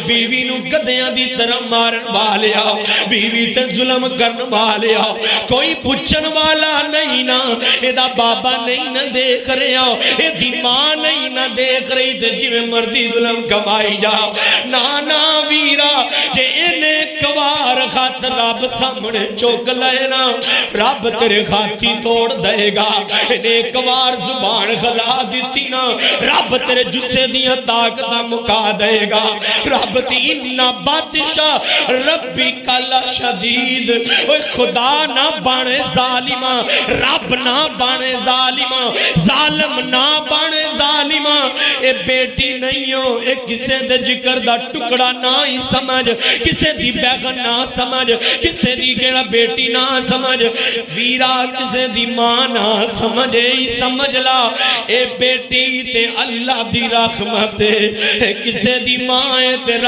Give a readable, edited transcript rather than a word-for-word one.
بیوی نو گدیاں دی طرح مارن والیا بیوی تے ظلم کرن والیا کوئی پوچھن والا نہیں نا اے دا بابا نہیں نہ دیکھ رہا اے دی ماں نہیں نہ دیکھ رہی تے جویں مردی ظلم کمائی جا نانا ویرا جے نیک وار خط رب سامنے چوک لینا رب تیرے خاتی توڑ دے گا نیک وار زبان خلا دیتی نا رب تیرے جسے دیا طاقتہ مکا دے گا رب تینا بادشاہ ربی کلا شدید خدا نہ بانے ظالمہ رب نہ بانے ظالمہ ظالم نہ بانے ظالمہ اے بیٹی نہیں ہو اے کسے دے جکر دا ٹکڑا نہ ہی سمجھ کسے دی بیغن نہ سمجھ کسے دی گیڑا بیٹی نہ سمجھ ویرا کسے دی ماں نہ سمجھ ہی سمجھ لا اے بیٹی تے اللہ دی رحمت ہے کسے دی ماں تے